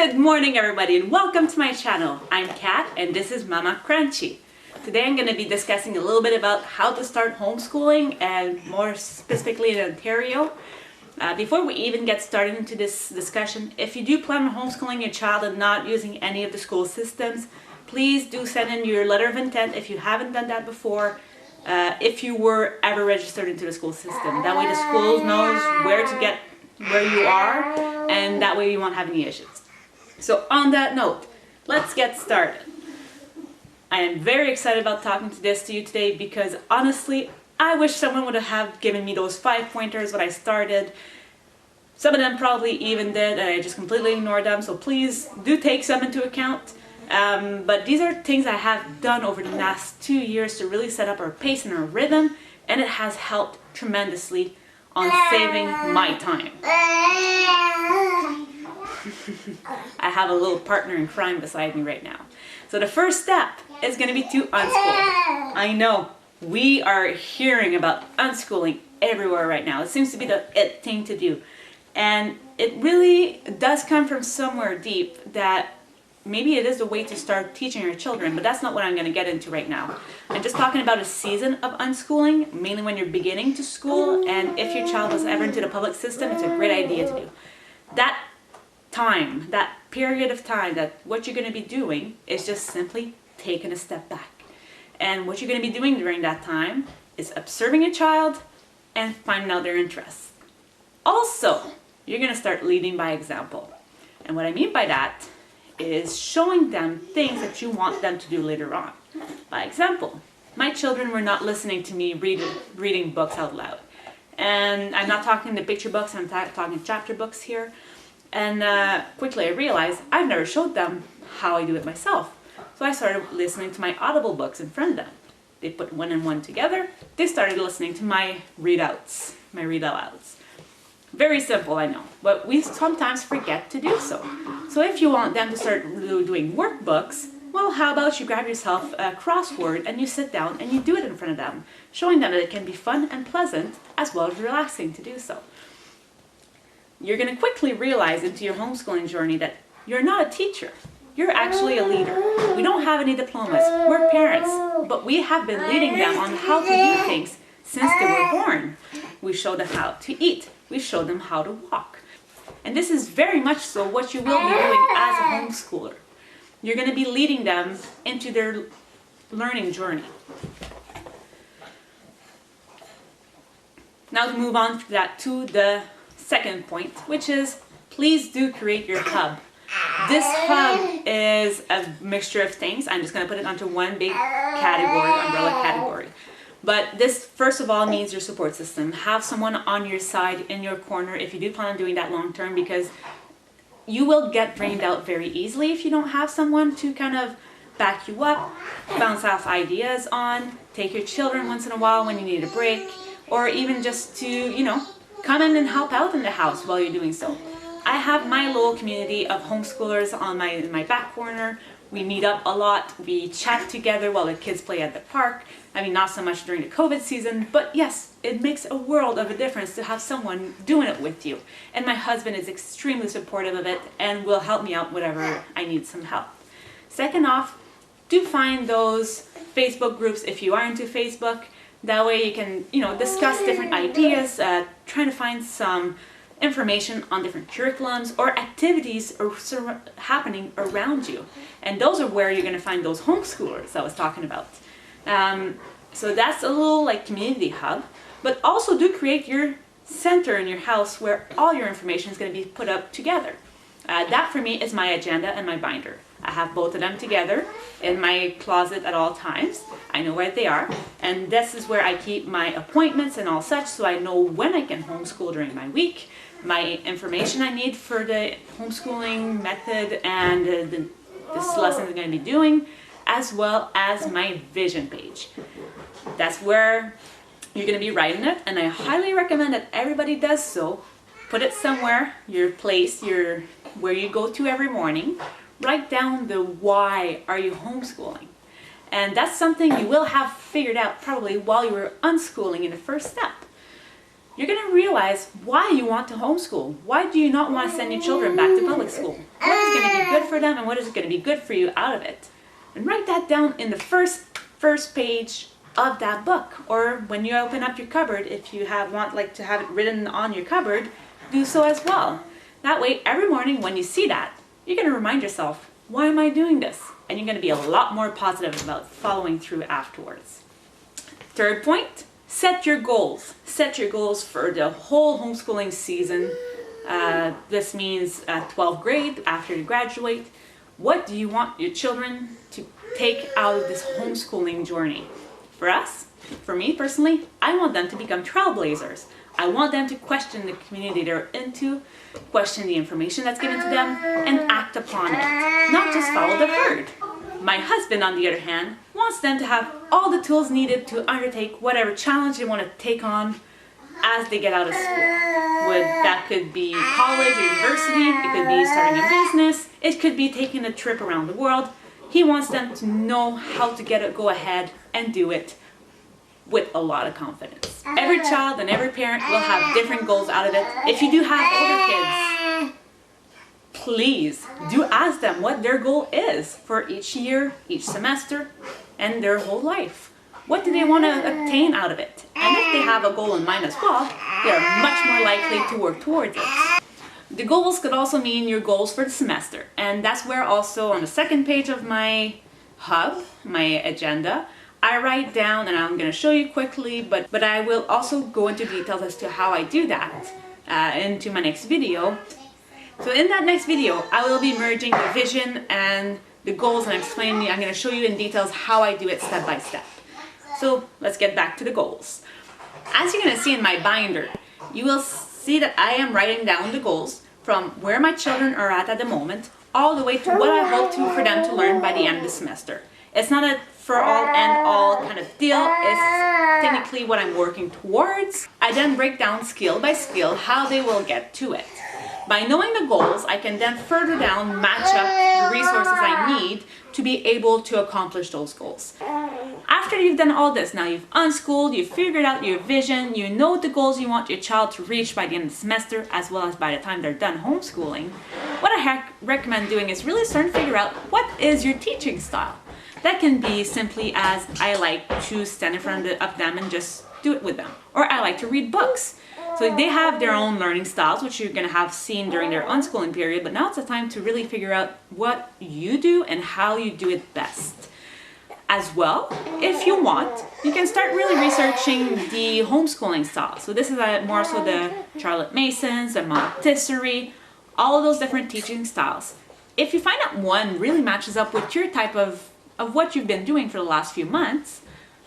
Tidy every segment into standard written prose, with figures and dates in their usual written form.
Good morning everybody and welcome to my channel. I'm Kat and this is Maman Crunchy. Today I'm going to be discussing a little bit about how to start homeschooling and more specifically in Ontario. Before we even get started into this discussion, if you do plan on homeschooling your child and not using any of the school systems, please do send in your letter of intent if you haven't done that before, if you were ever registered into the school system. That way the school knows where you are, and that way you won't have any issues. So on that note, let's get started. I am very excited about talking to you today because honestly, I wish someone would have given me those 5 pointers when I started. Some of them probably even did and I just completely ignored them, so please do take some into account. But these are things I have done over the last 2 years to really set up our pace and our rhythm, and it has helped tremendously on saving my time. I have a little partner in crime beside me right now. So the first step is going to be to unschool. I know we are hearing about unschooling everywhere right now. It seems to be the it thing to do. And it really does come from somewhere deep that maybe it is a way to start teaching your children, but that's not what I'm going to get into right now. I'm just talking about a season of unschooling, mainly when you're beginning to school, and if your child was ever into the public system, it's a great idea to do. That time, that period of time, that what you're going to be doing is just simply taking a step back. And what you're going to be doing during that time is observing a child and finding out their interests. Also, you're going to start leading by example. And what I mean by that is showing them things that you want them to do later on. By example, my children were not listening to me reading books out loud. And I'm not talking the picture books, I'm talking chapter books here. And quickly I realized I've never showed them how I do it myself. So I started listening to my Audible books in front of them. They put one and one together. They started listening to my readouts, my read-alouds. Very simple, I know, but we sometimes forget to do so. So if you want them to start doing workbooks, well, how about you grab yourself a crossword and you sit down and you do it in front of them, showing them that it can be fun and pleasant as well as relaxing to do so. You're going to quickly realize into your homeschooling journey that you're not a teacher. You're actually a leader. We don't have any diplomas. We're parents, but we have been leading them on how to do things since they were born. We show them how to eat. We show them how to walk. And this is very much so what you will be doing as a homeschooler. You're going to be leading them into their learning journey. Now to move on to the second point, which is please do create your hub. This hub is a mixture of things. I'm just going to put it onto one big category, umbrella category. But this, first of all, needs your support system. Have someone on your side, in your corner, if you do plan on doing that long term, because you will get drained out very easily if you don't have someone to kind of back you up, bounce off ideas on, take your children once in a while when you need a break, or even just to, come in and help out in the house while you're doing so. I have my little community of homeschoolers on my back corner. We meet up a lot, we chat together while the kids play at the park. I mean, not so much during the COVID season, but yes, it makes a world of a difference to have someone doing it with you. And my husband is extremely supportive of it and will help me out whenever I need some help. Second off, do find those Facebook groups if you are into Facebook. That way you can, discuss different ideas, trying to find some information on different curriculums or activities happening around you. And those are where you're going to find those homeschoolers I was talking about. So that's a little community hub, but also do create your center in your house where all your information is going to be put up together. That for me is my agenda and my binder. I have both of them together in my closet at all times. I know where they are, and this is where I keep my appointments and all such, so I know when I can homeschool during my week, my information I need for the homeschooling method and this lesson I'm going to be doing, as well as my vision page. That's where you're going to be writing it, and I highly recommend that everybody does so. Put it somewhere, your place, where you go to every morning. Write down the why are you homeschooling. And that's something you will have figured out probably while you were unschooling in the first step. You're going to realize why you want to homeschool. Why do you not want to send your children back to public school? What is going to be good for them and what is going to be good for you out of it? And write that down in the first page of that book, or when you open up your cupboard, if you want to have it written on your cupboard, do so as well. That way, every morning when you see that, you're going to remind yourself, why am I doing this? And you're going to be a lot more positive about following through afterwards. Third point, set your goals. Set your goals for the whole homeschooling season. This means 12th grade, after you graduate. What do you want your children to take out of this homeschooling journey? For me personally, I want them to become trailblazers. I want them to question the community they're into, question the information that's given to them, and act upon it, not just follow the herd. My husband, on the other hand, wants them to have all the tools needed to undertake whatever challenge they want to take on as they get out of school. That could be college or university, it could be starting a business, it could be taking a trip around the world. He wants them to know how to go ahead and do it with a lot of confidence. Every child and every parent will have different goals out of it. If you do have older kids, please do ask them what their goal is for each year, each semester, and their whole life. What do they want to obtain out of it? And if they have a goal in mind as well, they are much more likely to work towards it. The goals could also mean your goals for the semester. And that's where also on the second page of my hub, my agenda, I write down, and I'm going to show you quickly, but I will also go into details as to how I do that into my next video. So in that next video, I will be merging the vision and the goals, and I'm going to show you in details how I do it step by step. So let's get back to the goals. As you're going to see in my binder, you will see that I am writing down the goals from where my children are at the moment, all the way to what I hope for them to learn by the end of the semester. It's not a for all and all kind of deal. It's technically what I'm working towards. I then break down skill by skill how they will get to it. By knowing the goals, I can then further down match up the resources I need to be able to accomplish those goals. After you've done all this, now you've unschooled, you've figured out your vision, you know the goals you want your child to reach by the end of the semester, as well as by the time they're done homeschooling, what I recommend doing is really starting to figure out what is your teaching style. That can be simply as I like to stand in front of them and just do it with them. Or I like to read books. So they have their own learning styles, which you're going to have seen during their unschooling period, but now it's the time to really figure out what you do and how you do it best. As well, if you want, you can start really researching the homeschooling style. So this is more so the Charlotte Masons, the Montessori, all of those different teaching styles. If you find out one really matches up with your type of what you've been doing for the last few months,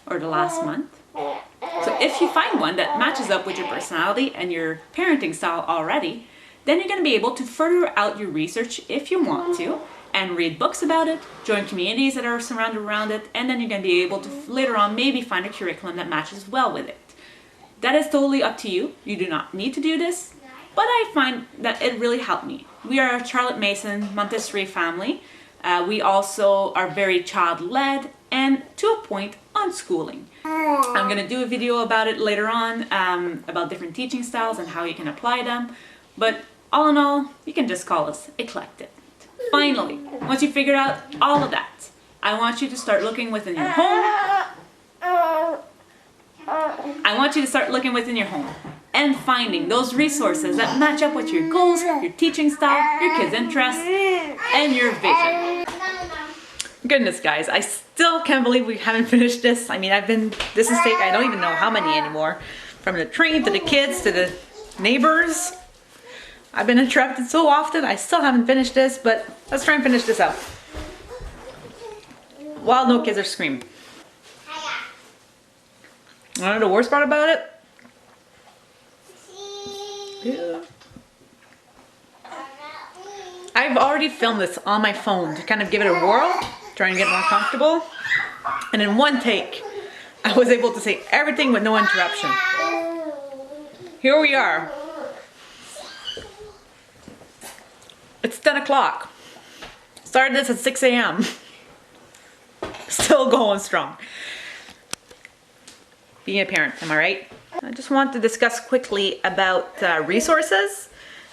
or the last month, so if you find one that matches up with your personality and your parenting style already, then you're going to be able to further out your research if you want to, and read books about it, join communities that are surrounded around it, and then you're going to be able to later on maybe find a curriculum that matches well with it. That is totally up to you. You do not need to do this, but I find that it really helped me. We are a Charlotte Mason Montessori family. We also are very child-led and to a point unschooling. I'm going to do a video about it later on, about different teaching styles and how you can apply them. But all in all, you can just call us eclectic. Finally, once you figured out all of that, I want you to start looking within your home. I want you to start looking within your home and finding those resources that match up with your goals, your teaching style, your kids' interests, and your vision. Goodness, guys, I still can't believe we haven't finished this. I mean, this is I don't even know how many anymore. From the train to the kids to the neighbors. I've been interrupted so often, I still haven't finished this, but let's try and finish this up while no kids are screaming. You know the worst part about it? Yeah. I've already filmed this on my phone to kind of give it a whirl, trying to get more comfortable. And in one take, I was able to say everything with no interruption. Here we are. It's 10 o'clock. Started this at 6 a.m. Still going strong. Being a parent, am I right? I just want to discuss quickly about resources.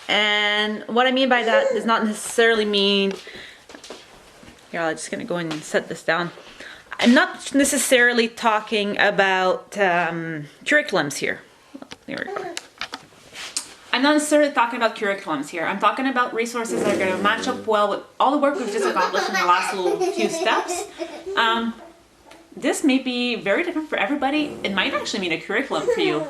And what I mean by that does not necessarily mean, here, I'm just gonna go and set this down. I'm not necessarily talking about curriculums here. There we go. I'm not necessarily talking about curriculums here. I'm talking about resources that are going to match up well with all the work we've just accomplished in the last little few steps. This may be very different for everybody. It might actually mean a curriculum for you,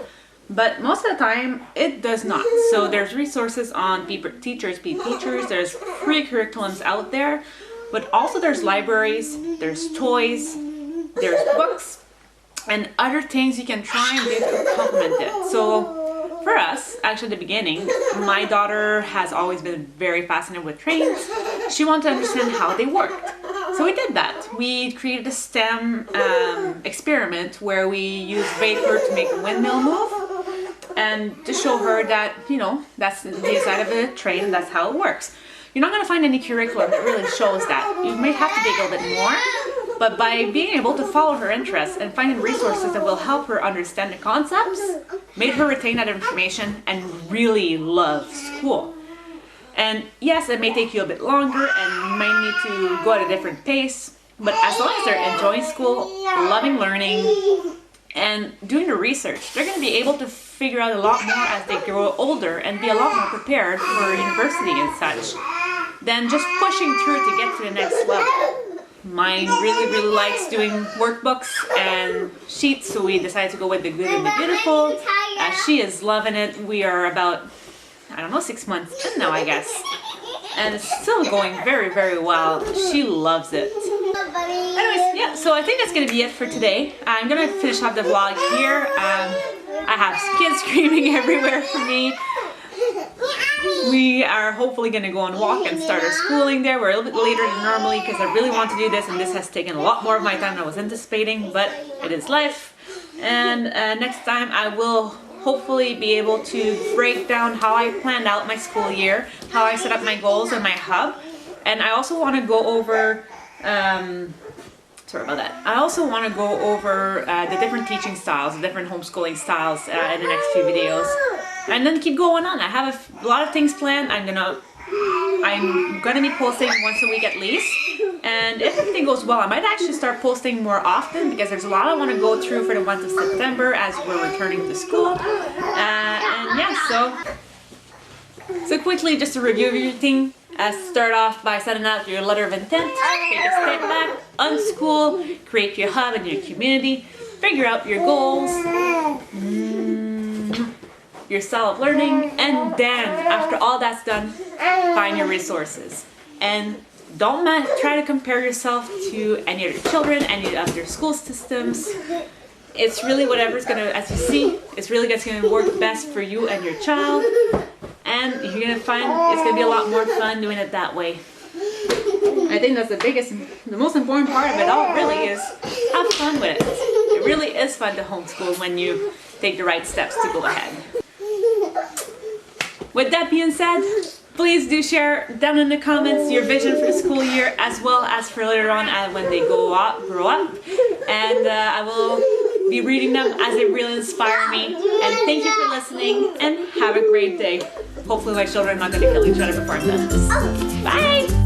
but most of the time it does not. So there's resources on Teachers Be Teachers. There's free curriculums out there, but also there's libraries, there's toys, there's books, and other things you can try and do to complement it. So for us, actually at the beginning, my daughter has always been very fascinated with trains. She wanted to understand how they worked. So we did that. We created a STEM experiment where we used vapor to make a windmill move and to show her that, you know, that's the inside of a train, that's how it works. You're not going to find any curriculum that really shows that. You may have to dig a little bit more, but by being able to follow her interests and finding resources that will help her understand the concepts, made her retain that information and really love school. And yes, it may take you a bit longer and you might need to go at a different pace, but as long as they're enjoying school, loving learning, and doing the research, they're going to be able to figure out a lot more as they grow older and be a lot more prepared for university and such than just pushing through to get to the next level. Mine really likes doing workbooks and sheets, so we decided to go with the good and the beautiful. She is loving it. We are about, I don't know, 6 months in now, I guess. And it's still going very well. She loves it. Anyways, yeah, so I think that's going to be it for today. I'm going to finish off the vlog here. I have kids screaming everywhere for me. We are hopefully going to go and walk and start our schooling there. We're a little bit later than normally because I really want to do this, and this has taken a lot more of my time than I was anticipating, but it is life. And next time I will hopefully be able to break down how I planned out my school year, how I set up my goals and my hub. And I also want to go over sorry about that. I also want to go over the different teaching styles, the different homeschooling styles in the next few videos, and then keep going on. I have a lot of things planned. I'm gonna be posting once a week at least, and if everything goes well, I might actually start posting more often because there's a lot I want to go through for the month of September as we're returning to school. And yeah, so quickly, just to review everything. Start off by setting out your letter of intent, take a step back, unschool, create your hub and your community, figure out your goals, your style of learning, and then after all that's done, find your resources. And don't try to compare yourself to any other children, any other school systems. It's really whatever's gonna, as you see, it's really gonna work best for you and your child. And you're gonna find it's gonna be a lot more fun doing it that way. I think that's the most important part of it all really is have fun with it. It really is fun to homeschool when you take the right steps to go ahead. With that being said, please do share down in the comments your vision for the school year as well as for later on when they grow up. And I will be reading them as they really inspire me. And thank you for listening and have a great day. Hopefully my children are not going to kill each other before I'm done this. Bye!